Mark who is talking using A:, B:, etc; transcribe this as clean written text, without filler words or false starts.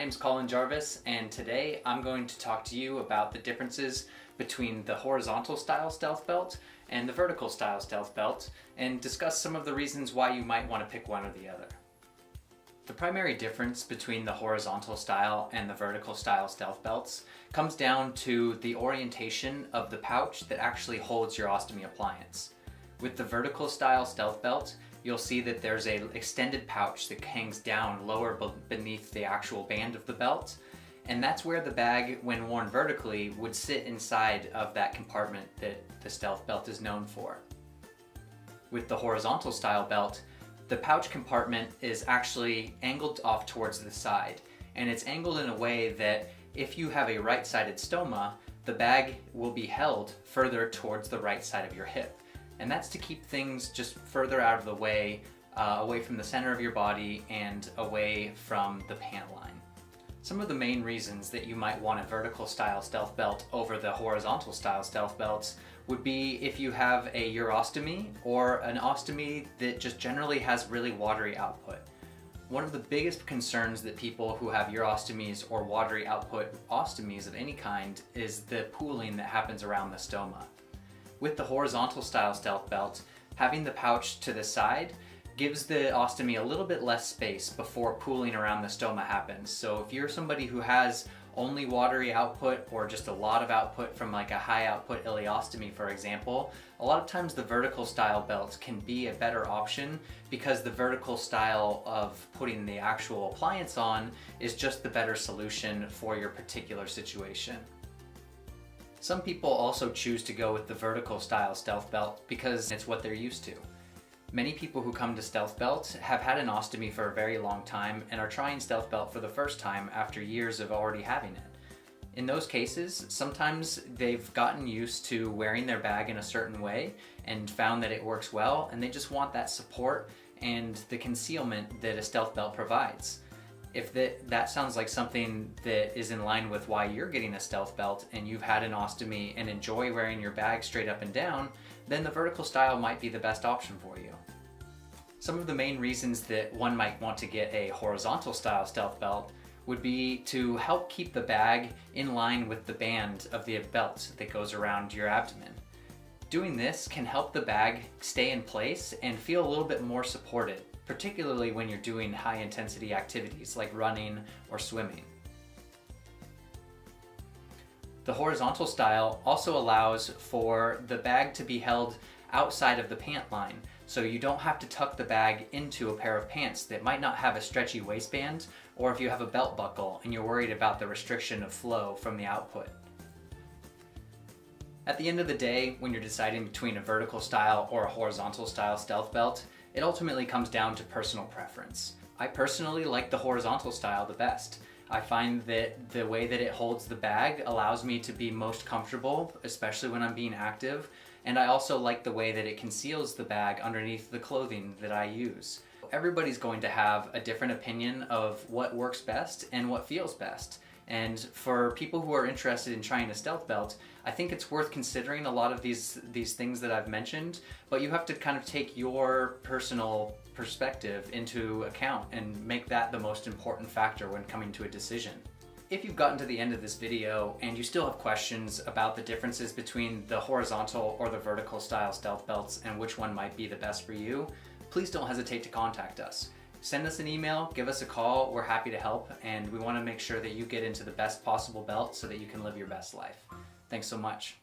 A: My name's Colin Jarvis, and today I'm going to talk to you about the differences between the horizontal style stealth belt and the vertical style stealth belt, and discuss some of the reasons why you might want to pick one or the other. The primary difference between the horizontal style and the vertical style stealth belts comes down to the orientation of the pouch that actually holds your ostomy appliance. With the vertical style stealth belt, you'll see that there's an extended pouch that hangs down lower beneath the actual band of the belt, and that's where the bag, when worn vertically, would sit inside of that compartment that the stealth belt is known for. With the horizontal style belt, the pouch compartment is actually angled off towards the side, and it's angled in a way that if you have a right-sided stoma, the bag will be held further towards the right side of your hip. And that's to keep things just further out of the way, away from the center of your body and away from the pant line. Some of the main reasons that you might want a vertical style stealth belt over the horizontal style stealth belts would be if you have a urostomy or an ostomy that just generally has really watery output. One of the biggest concerns that people who have urostomies or watery output ostomies of any kind is the pooling that happens around the stoma. With the horizontal style stealth belt, having the pouch to the side gives the ostomy a little bit less space before pooling around the stoma happens. So if you're somebody who has only watery output or just a lot of output from like a high output ileostomy, for example, a lot of times the vertical style belt can be a better option because the vertical style of putting the actual appliance on is just the better solution for your particular situation. Some people also choose to go with the vertical style stealth belt because it's what they're used to. Many people who come to stealth belt have had an ostomy for a very long time and are trying stealth belt for the first time after years of already having it. In those cases, sometimes they've gotten used to wearing their bag in a certain way and found that it works well, and they just want that support and the concealment that a stealth belt provides. If that sounds like something that is in line with why you're getting a stealth belt and you've had an ostomy and enjoy wearing your bag straight up and down, then the vertical style might be the best option for you. Some of the main reasons that one might want to get a horizontal style stealth belt would be to help keep the bag in line with the band of the belt that goes around your abdomen. Doing this can help the bag stay in place and feel a little bit more supported, particularly when you're doing high intensity activities like running or swimming. The horizontal style also allows for the bag to be held outside of the pant line, so you don't have to tuck the bag into a pair of pants that might not have a stretchy waistband, or if you have a belt buckle and you're worried about the restriction of flow from the output. At the end of the day, when you're deciding between a vertical style or a horizontal style stealth belt, it ultimately comes down to personal preference. I personally like the horizontal style the best. I find that the way that it holds the bag allows me to be most comfortable, especially when I'm being active, and I also like the way that it conceals the bag underneath the clothing that I use. Everybody's going to have a different opinion of what works best and what feels best. And for people who are interested in trying a stealth belt, I think it's worth considering a lot of these things that I've mentioned, but you have to kind of take your personal perspective into account and make that the most important factor when coming to a decision. If you've gotten to the end of this video and you still have questions about the differences between the horizontal or the vertical style stealth belts and which one might be the best for you, please don't hesitate to contact us. Send us an email, give us a call, we're happy to help, and we want to make sure that you get into the best possible belt so that you can live your best life. Thanks so much.